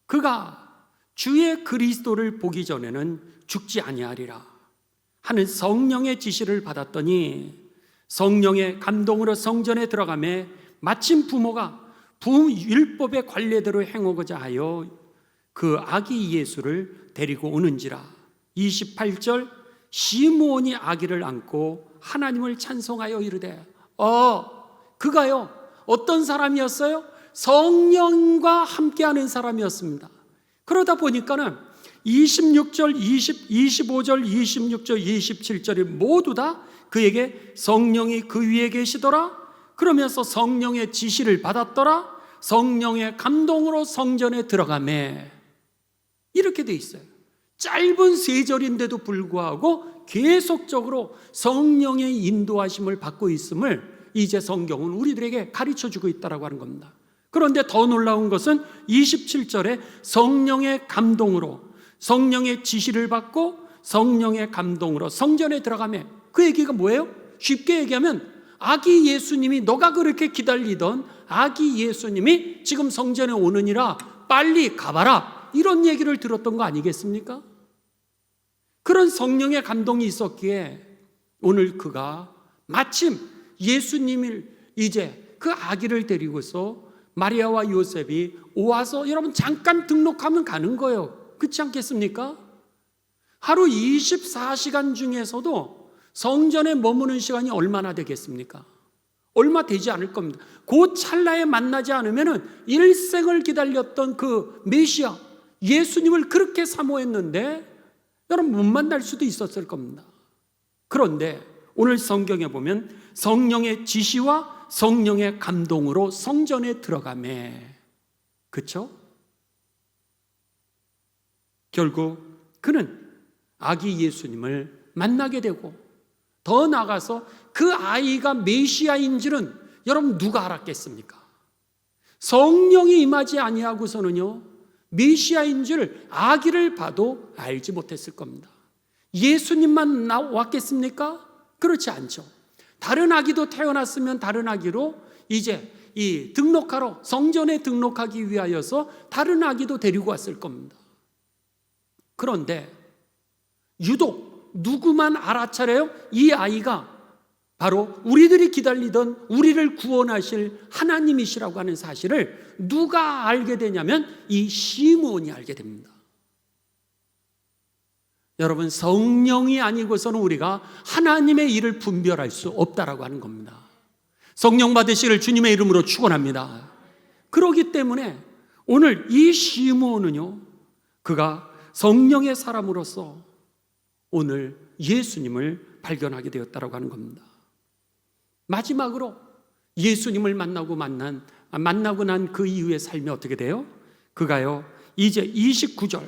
S1: 그가 주의 그리스도를 보기 전에는 죽지 아니하리라 하는 성령의 지시를 받았더니 성령의 감동으로 성전에 들어가매 마침 부모가 율법의 관례대로 행하고자 하여 그 아기 예수를 데리고 오는지라. 28절 시므온이 아기를 안고 하나님을 찬송하여 이르되 그가요 어떤 사람이었어요? 성령과 함께하는 사람이었습니다. 그러다 보니까는 26절, 25절, 26절, 27절이 모두 다 그에게 성령이 그 위에 계시더라. 그러면서 성령의 지시를 받았더라. 성령의 감동으로 성전에 들어가매 이렇게 돼 있어요. 짧은 세 절인데도 불구하고 계속적으로 성령의 인도하심을 받고 있음을 이제 성경은 우리들에게 가르쳐주고 있다고 하는 겁니다. 그런데 더 놀라운 것은 27절에 성령의 감동으로 성령의 지시를 받고 성령의 감동으로 성전에 들어가며 그 얘기가 뭐예요? 쉽게 얘기하면 아기 예수님이 너가 그렇게 기다리던 아기 예수님이 지금 성전에 오느니라 빨리 가봐라 이런 얘기를 들었던 거 아니겠습니까? 그런 성령의 감동이 있었기에 오늘 그가 마침 예수님을 이제 그 아기를 데리고서 마리아와 요셉이 와서 여러분 잠깐 등록하면 가는 거예요. 그렇지 않겠습니까? 하루 24시간 중에서도 성전에 머무는 시간이 얼마나 되겠습니까? 얼마 되지 않을 겁니다. 그 찰나에 만나지 않으면 일생을 기다렸던 그 메시아 예수님을 그렇게 사모했는데 여러분 못 만날 수도 있었을 겁니다. 그런데 오늘 성경에 보면 성령의 지시와 성령의 감동으로 성전에 들어가매, 그렇죠? 결국 그는 아기 예수님을 만나게 되고, 더 나아가서 그 아이가 메시아인지는 여러분 누가 알았겠습니까? 성령이 임하지 아니하고서는요 메시아인 줄 아기를 봐도 알지 못했을 겁니다. 예수님만 왔겠습니까? 그렇지 않죠. 다른 아기도 태어났으면 다른 아기로 이제 이 등록하러, 성전에 등록하기 위하여서 다른 아기도 데리고 왔을 겁니다. 그런데 유독 누구만 알아차려요? 이 아이가 바로 우리들이 기다리던 우리를 구원하실 하나님이시라고 하는 사실을 누가 알게 되냐면 이 시므온이 알게 됩니다. 여러분, 성령이 아니고서는 우리가 하나님의 일을 분별할 수 없다라고 하는 겁니다. 성령 받으시기를 주님의 이름으로 축원합니다. 그렇기 때문에 오늘 이 시므온은요, 그가 성령의 사람으로서 오늘 예수님을 발견하게 되었다라고 하는 겁니다. 마지막으로 예수님을 만나고 난 그 이후의 삶이 어떻게 돼요? 그가요, 이제 29절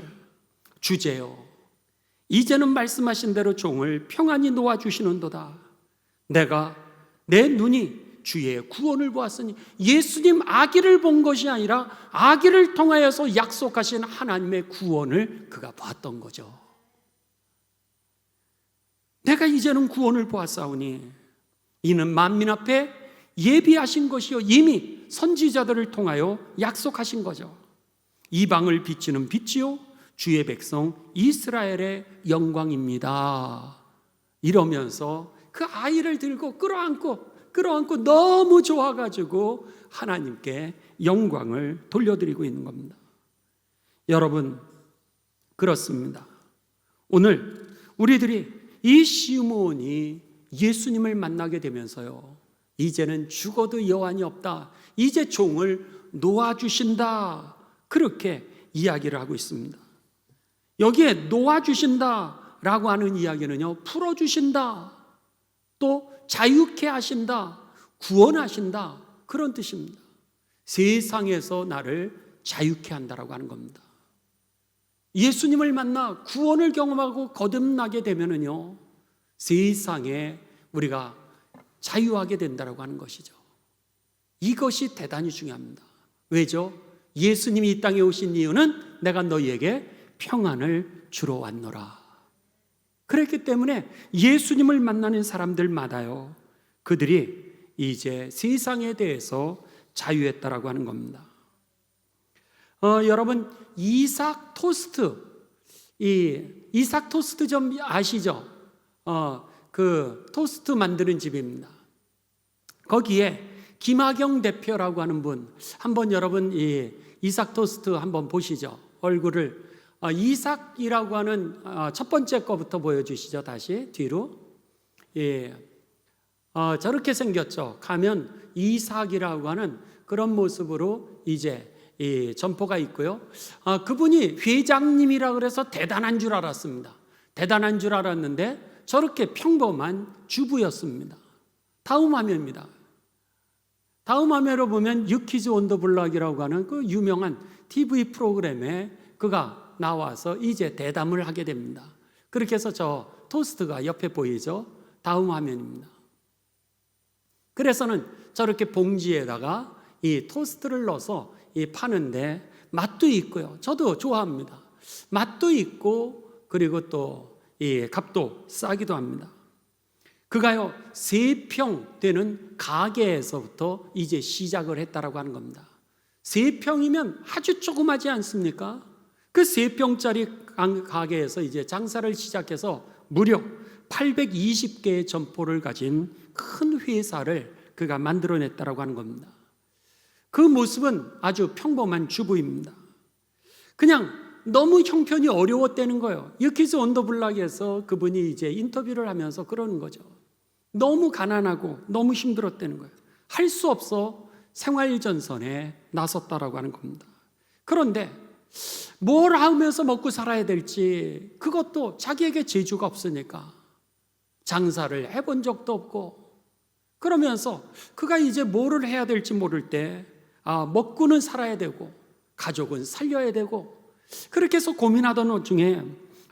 S1: 주제요, 이제는 말씀하신 대로 종을 평안히 놓아주시는도다. 내가 내 눈이 주의 구원을 보았으니, 예수님 아기를 본 것이 아니라 아기를 통하여서 약속하신 하나님의 구원을 그가 봤던 거죠. 내가 이제는 구원을 보았사오니 이는 만민 앞에 예비하신 것이요 이미 선지자들을 통하여 약속하신 거죠. 이방을 비추는 빛이요 주의 백성 이스라엘의 영광입니다. 이러면서 그 아이를 들고 끌어안고 너무 좋아가지고 하나님께 영광을 돌려드리고 있는 겁니다. 여러분, 그렇습니다. 오늘 우리들이 이 시므온이 예수님을 만나게 되면서요, 이제는 죽어도 여한이 없다, 이제 종을 놓아주신다, 그렇게 이야기를 하고 있습니다. 여기에 놓아주신다라고 하는 이야기는요, 풀어주신다, 또 자유케 하신다, 구원하신다, 그런 뜻입니다. 세상에서 나를 자유케 한다라고 하는 겁니다. 예수님을 만나 구원을 경험하고 거듭나게 되면은요, 세상에 우리가 자유하게 된다라고 하는 것이죠. 이것이 대단히 중요합니다. 왜죠? 예수님이 이 땅에 오신 이유는 내가 너희에게 평안을 주러 왔노라. 그랬기 때문에 예수님을 만나는 사람들마다요, 그들이 이제 세상에 대해서 자유했다라고 하는 겁니다. 여러분, 이삭 토스트 좀 아시죠? 그 토스트 만드는 집입니다. 거기에 김학영 대표라고 하는 분, 한번 여러분 이 이삭 토스트 한번 보시죠. 얼굴을 이삭이라고 하는 첫 번째 거부터 보여주시죠. 다시 뒤로. 예, 저렇게 생겼죠. 가면 이삭이라고 하는 그런 모습으로 이제 이 점포가 있고요. 그분이 회장님이라 그래서 대단한 줄 알았습니다. 대단한 줄 알았는데 저렇게 평범한 주부였습니다. 다음 화면입니다. 다음 화면으로 보면 유키즈 온 더 블락이라고 하는 그 유명한 TV 프로그램에 그가 나와서 이제 대담을 하게 됩니다. 그렇게 해서 저 토스트가 옆에 보이죠? 다음 화면입니다. 그래서는 저렇게 봉지에다가 이 토스트를 넣어서 파는데 맛도 있고요. 저도 좋아합니다. 맛도 있고 그리고 또 이 값도 싸기도 합니다. 그가요 3평 되는 가게에서부터 이제 시작을 했다라고 하는 겁니다. 3평이면 아주 조그마지 않습니까? 그 3평짜리 가게에서 이제 장사를 시작해서 무려 820개의 점포를 가진 큰 회사를 그가 만들어냈다라고 하는 겁니다. 그 모습은 아주 평범한 주부입니다. 그냥 너무 형편이 어려웠다는 거예요. 유키즈 온 더 블락에서 그분이 이제 인터뷰를 하면서 그러는 거죠. 너무 가난하고 너무 힘들었다는 거예요. 할 수 없어 생활전선에 나섰다라고 하는 겁니다. 그런데 뭘 하면서 먹고 살아야 될지 그것도 자기에게 재주가 없으니까 장사를 해본 적도 없고, 그러면서 그가 이제 뭐를 해야 될지 모를 때 먹고는 살아야 되고 가족은 살려야 되고, 그렇게 해서 고민하던 와중에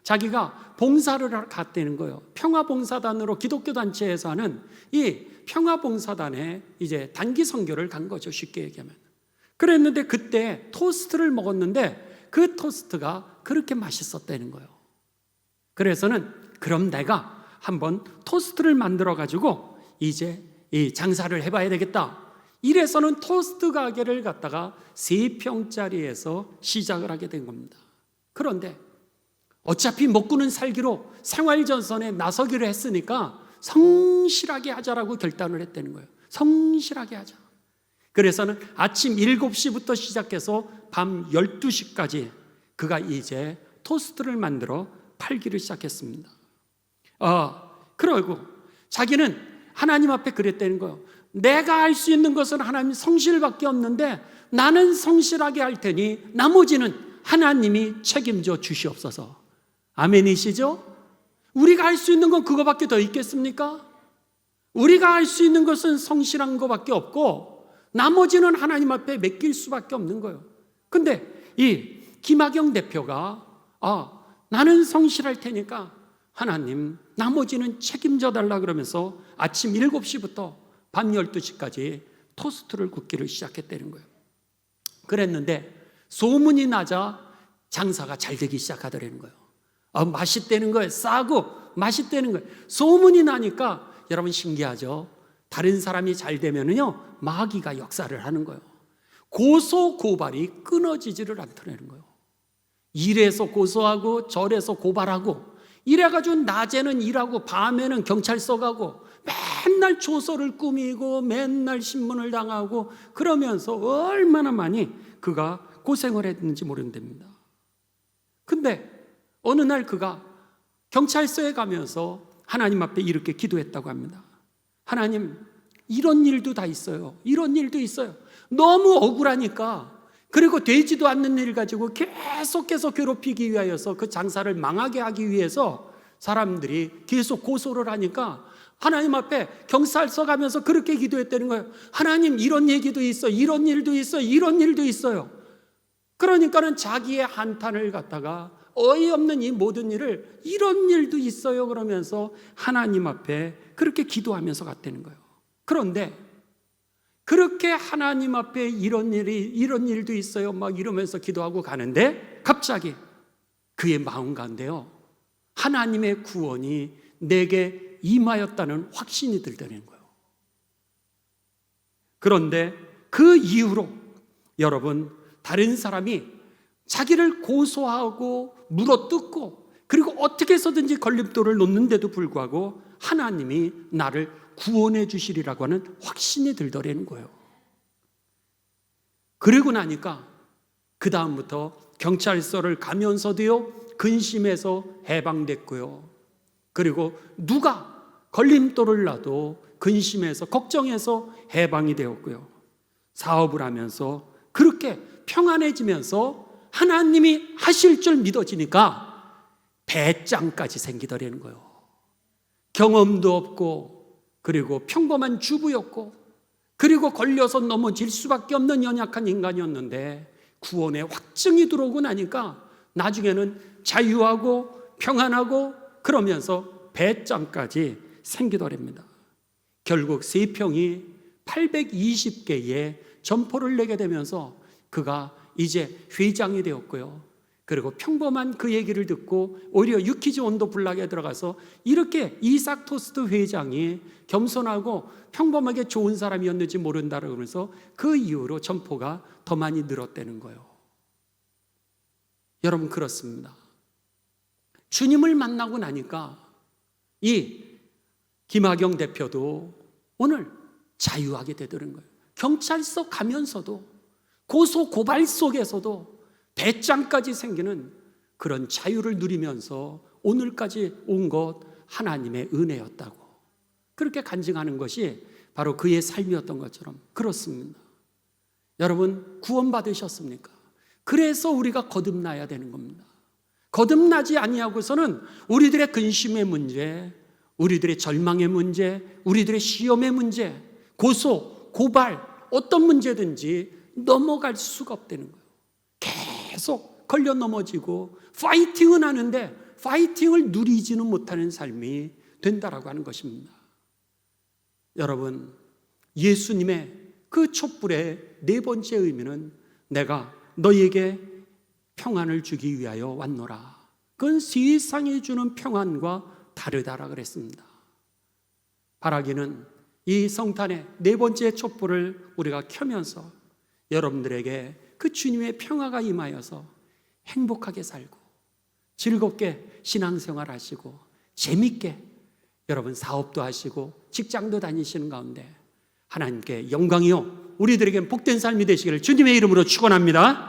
S1: 자기가 봉사를 갔다는 거예요. 평화봉사단으로 기독교 단체에서 하는 이 평화봉사단에 이제 단기 선교를 간 거죠, 쉽게 얘기하면. 그랬는데 그때 토스트를 먹었는데 그 토스트가 그렇게 맛있었다는 거예요. 그래서는 그럼 내가 한번 토스트를 만들어 가지고 이제 이 장사를 해봐야 되겠다. 이래서는 토스트 가게를 갖다가 3평짜리에서 시작을 하게 된 겁니다. 그런데 어차피 먹고는 살기로 생활전선에 나서기로 했으니까 성실하게 하자라고 결단을 했다는 거예요. 성실하게 하자. 그래서는 아침 7시부터 시작해서 밤 12시까지 그가 이제 토스트를 만들어 팔기를 시작했습니다. 그러고 자기는 하나님 앞에 그랬다는 거예요. 내가 할 수 있는 것은 하나님 성실밖에 없는데 나는 성실하게 할 테니 나머지는 하나님이 책임져 주시옵소서. 아멘이시죠? 우리가 할 수 있는 건 그거밖에 더 있겠습니까? 우리가 할 수 있는 것은 성실한 것밖에 없고 나머지는 하나님 앞에 맡길 수밖에 없는 거예요. 근데 이 김학영 대표가 나는 성실할 테니까 하나님 나머지는 책임져 달라 그러면서 아침 7시부터 밤 12시까지 토스트를 굽기를 시작했다는 거예요. 그랬는데 소문이 나자 장사가 잘 되기 시작하더라는 거예요. 맛있다는 거예요. 싸고 맛있다는 거예요. 소문이 나니까 여러분 신기하죠? 다른 사람이 잘 되면은요 마귀가 역사를 하는 거예요. 고소 고발이 끊어지지를 않더라는 거예요. 일에서 고소하고 절에서 고발하고 이래가지고 낮에는 일하고 밤에는 경찰서 가고 맨날 조서를 꾸미고 맨날 신문을 당하고 그러면서 얼마나 많이 그가 고생을 했는지 모른답니다. 근데 어느 날 그가 경찰서에 가면서 하나님 앞에 이렇게 기도했다고 합니다. 하나님, 이런 일도 다 있어요. 이런 일도 있어요. 너무 억울하니까, 그리고 되지도 않는 일 가지고 계속해서 괴롭히기 위하여서 그 장사를 망하게 하기 위해서 사람들이 계속 고소를 하니까 하나님 앞에 경찰서 가면서 그렇게 기도했다는 거예요. 하나님, 이런 얘기도 있어, 이런 일도 있어, 이런 일도 있어요. 그러니까는 자기의 한탄을 갖다가 어이없는 이 모든 일을 이런 일도 있어요 그러면서 하나님 앞에 그렇게 기도하면서 갔다는 거예요. 그런데 그렇게 하나님 앞에 이런 일도 있어요 막 이러면서 기도하고 가는데 갑자기 그의 마음 가운데요 하나님의 구원이 내게 임하였다는 확신이 들더라는 거예요. 그런데 그 이후로 여러분 다른 사람이 자기를 고소하고 물어뜯고 그리고 어떻게 해서든지 걸림돌을 놓는데도 불구하고 하나님이 나를 구원해 주시리라고 하는 확신이 들더라는 거예요. 그러고 나니까 그 다음부터 경찰서를 가면서도요 근심에서 해방됐고요. 그리고 누가 걸림돌을 놔도 근심해서 걱정해서 해방이 되었고요. 사업을 하면서 그렇게 평안해지면서 하나님이 하실 줄 믿어지니까 배짱까지 생기더라는 거예요. 경험도 없고 그리고 평범한 주부였고 그리고 걸려서 넘어질 수밖에 없는 연약한 인간이었는데 구원의 확증이 들어오고 나니까 나중에는 자유하고 평안하고 그러면서 배짱까지 생기더랍니다. 결국 3평이 820개의 점포를 내게 되면서 그가 이제 회장이 되었고요. 그리고 평범한 그 얘기를 듣고 오히려 유키즈 온도 블락에 들어가서 이렇게 이삭 토스트 회장이 겸손하고 평범하게 좋은 사람이었는지 모른다고 그러면서 그 이후로 점포가 더 많이 늘었다는 거예요. 여러분 그렇습니다. 주님을 만나고 나니까 이 김학영 대표도 오늘 자유하게 되더라는 거예요. 경찰서 가면서도 고소 고발 속에서도 배짱까지 생기는 그런 자유를 누리면서 오늘까지 온 것 하나님의 은혜였다고 그렇게 간증하는 것이 바로 그의 삶이었던 것처럼 그렇습니다. 여러분 구원받으셨습니까? 그래서 우리가 거듭나야 되는 겁니다. 거듭나지 아니하고서는 우리들의 근심의 문제, 우리들의 절망의 문제, 우리들의 시험의 문제, 고소, 고발, 어떤 문제든지 넘어갈 수가 없다는 거예요. 계속 걸려 넘어지고 파이팅은 하는데 파이팅을 누리지는 못하는 삶이 된다라고 하는 것입니다. 여러분, 예수님의 그 촛불의 네 번째 의미는 내가 너희에게 평안을 주기 위하여 왔노라. 그건 세상이 주는 평안과 다르다라 그랬습니다. 바라기는 이 성탄의 네 번째 촛불을 우리가 켜면서 여러분들에게 그 주님의 평화가 임하여서 행복하게 살고 즐겁게 신앙생활 하시고 재밌게 여러분 사업도 하시고 직장도 다니시는 가운데 하나님께 영광이요 우리들에겐 복된 삶이 되시기를 주님의 이름으로 축원합니다.